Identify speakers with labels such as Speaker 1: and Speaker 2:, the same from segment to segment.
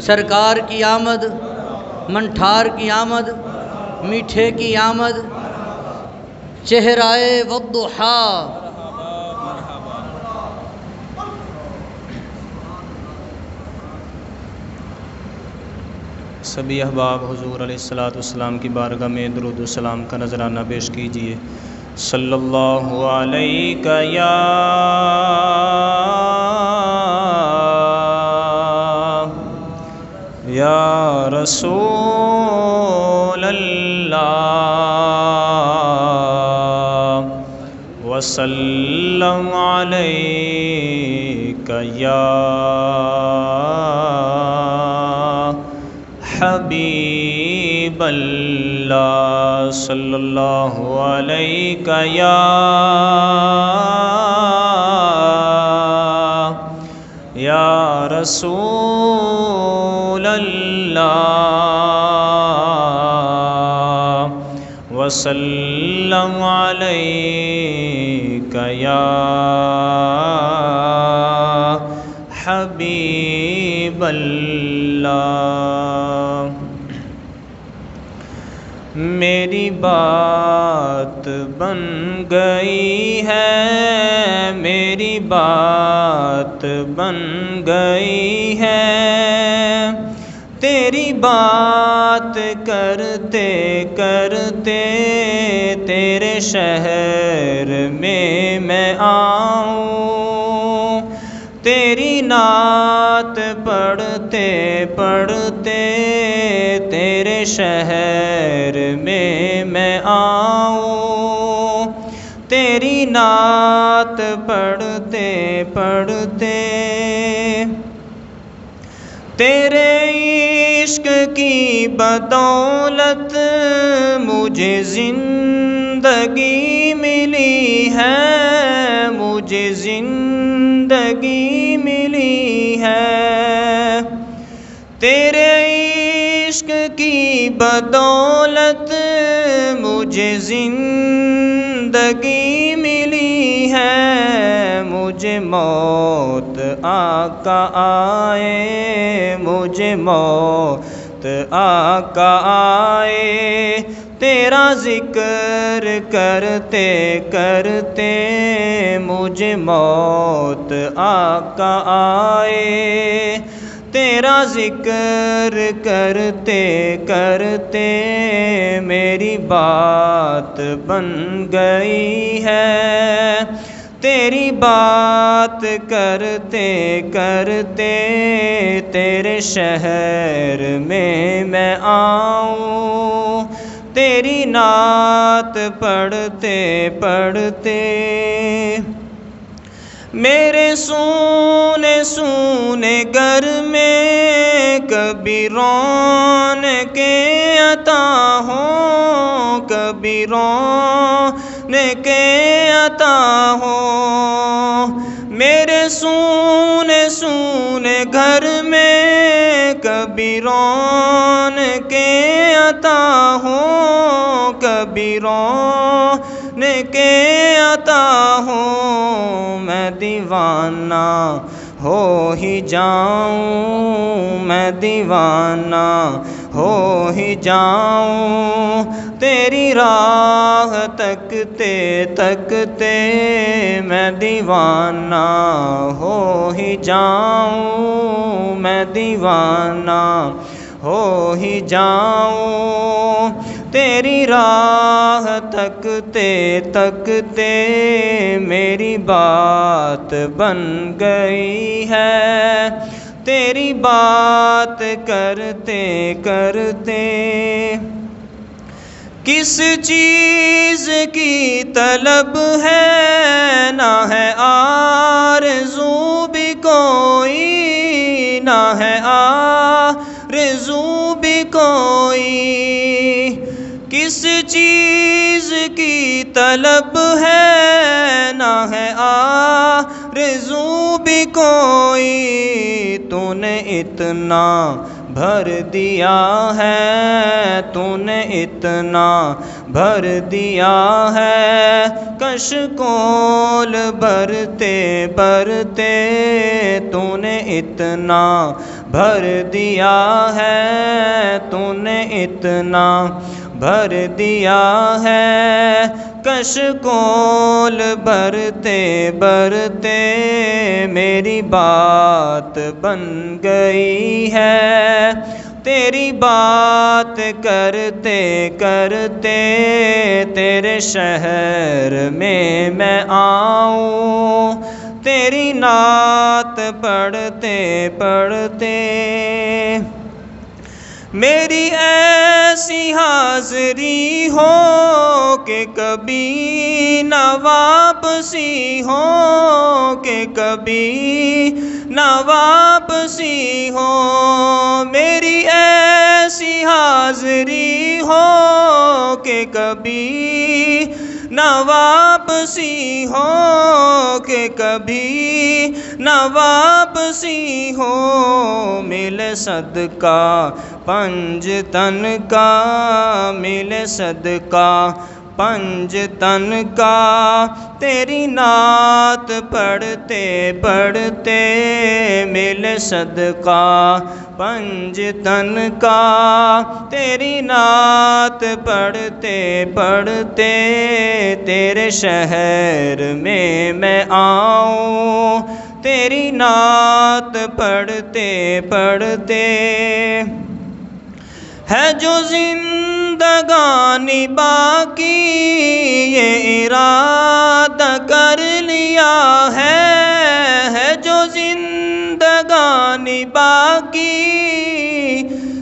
Speaker 1: سرکار کی آمد، منٹھار کی آمد، میٹھے کی آمد، چہرائے والضحیٰ۔
Speaker 2: سبھی احباب حضور علیہ الصلوۃ والسلام کی بارگاہ میں درود و سلام کا نذرانہ پیش کیجیے۔ صلی اللہ علیہ یا رسول اللہ وسلم علیک یا حبیب اللہ، صلی اللہ علیہ یا رسول اللہ وسلم علیک یا حبیب اللہ۔ میری بات بن گئی ہے، میری بات بن گئی ہے، تیری بات کرتے کرتے تیرے شہر میں آؤں، تیری نعت پڑھتے پڑھتے تیرے شہر میں آؤں، تیری نعت پڑھتے پڑھتے تیرے عشق کی بدولت مجھے زندگی ملی ہے، مجھے زندگی ملی ہے، تیرے عشق کی بدولت مجھے زندگی ملی ہے، مجھے موت آقا آئے، مجھے موت آقا آئے، تیرا ذکر کرتے کرتے مجھے موت آقا آئے، تیرا ذکر کرتے کرتے میری بات بن گئی ہے، تیری بات کرتے کرتے تیرے شہر میں آؤں، تیری نعت پڑھتے پڑھتے میرے سونے سونے گھر میں کبھی رونقیں عطا ہوں، کبھی رونقیں عطا ہوں، میرے سونے سونے گھر میں کبھی رونقیں عطا ہوں، کبھی رونقیں عطا ہوں، میں دیوانہ ہو ہی جاؤں، میں دیوانہ ہو ہی جاؤں، تیری راہ تکتے تکتے میں دیوانہ ہو ہی جاؤں، میں دیوانہ ہو ہی جاؤں، تیری راہ تکتے تکتے میری بات بن گئی ہے، تیری بات کرتے کرتے کس چیز کی طلب ہے، نہ ہے آرزو بھی کوئی، نہ ہے آرزو بھی کوئی، کس چیز کی طلب ہے، نہ ہے آرزو بھی کوئی، تو نے اتنا بھر دیا ہے، تو نے اتنا بھر دیا ہے، کشکول برتے برتے تو نے اتنا بھر دیا ہے تو نے اتنا بھر دیا ہے، کشکول بھرتے بھرتے میری بات بن گئی ہے، تیری بات کرتے کرتے تیرے شہر میں آؤں، تیری نعت پڑھتے پڑھتے میری ایسی حاضری ہو کہ کبھی نہ واپسی ہو، کہ کبھی نہ واپسی ہو، میری ایسی حاضری ہو کہ کبھی نہ واپسی ہو، کہ کبھی نہ واپسی ہو، ملے صدقہ پنج تن کا، ملے صدقہ پنج تن کا، تیری نعت پڑھتے پڑھتے ملے صدقہ پنج تن کا، تیری نعت پڑھتے پڑھتے تیرے شہر میں آؤں، تیری نعت پڑھتے پڑھتے ہے جو زندگانی باقی، یہ ارادہ کر لیا ہے جو زندگانی باقی،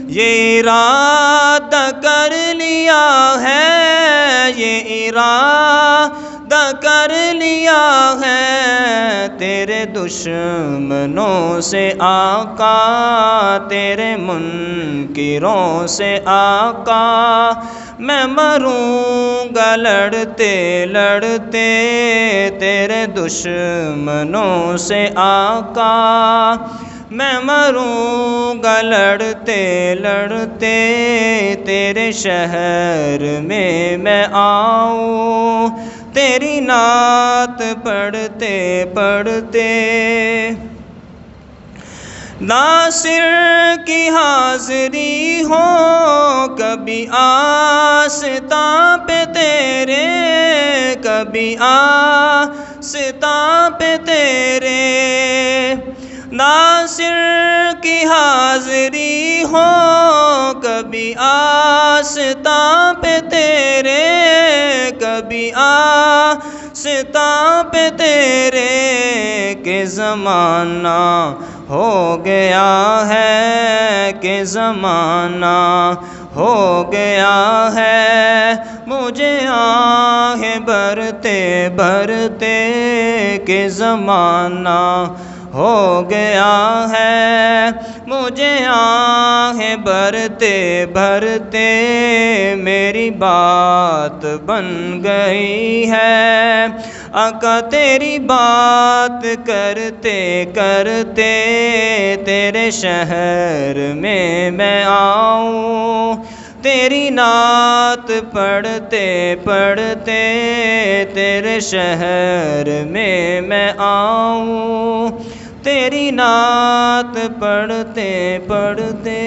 Speaker 2: یہ ارادہ کر لیا ہے، یہ ارادہ کر لیا ہے، تیرے دشمنوں سے آقا، تیرے منکروں سے آقا، میں مروں گا لڑتے لڑتے، تیرے دشمنوں سے آقا، میں مروں گا لڑتے لڑتے، تیرے شہر میں آؤں، تیری نعت پڑھتے پڑھتے، ناصر کی حاضری ہو کبھی آستاں پہ تیرے، کبھی آستاں پہ تیرے، ناصر کی حاضری ہو کبھی آستاں پہ تیرے، کبھی آستاں پہ تیرے، کہ زمانہ ہو گیا ہے، کہ زمانہ ہو گیا ہے، مجھے آہیں بھرتے بھرتے، کہ زمانہ ہو گیا ہے، مجھے آہیں بھرتے بھرتے میری بات بن گئی ہے، آقا تیری بات کرتے کرتے تیرے شہر میں آؤں، تیری نعت پڑھتے پڑھتے تیرے شہر میں آؤں، تیری نعت پڑھتے پڑھتے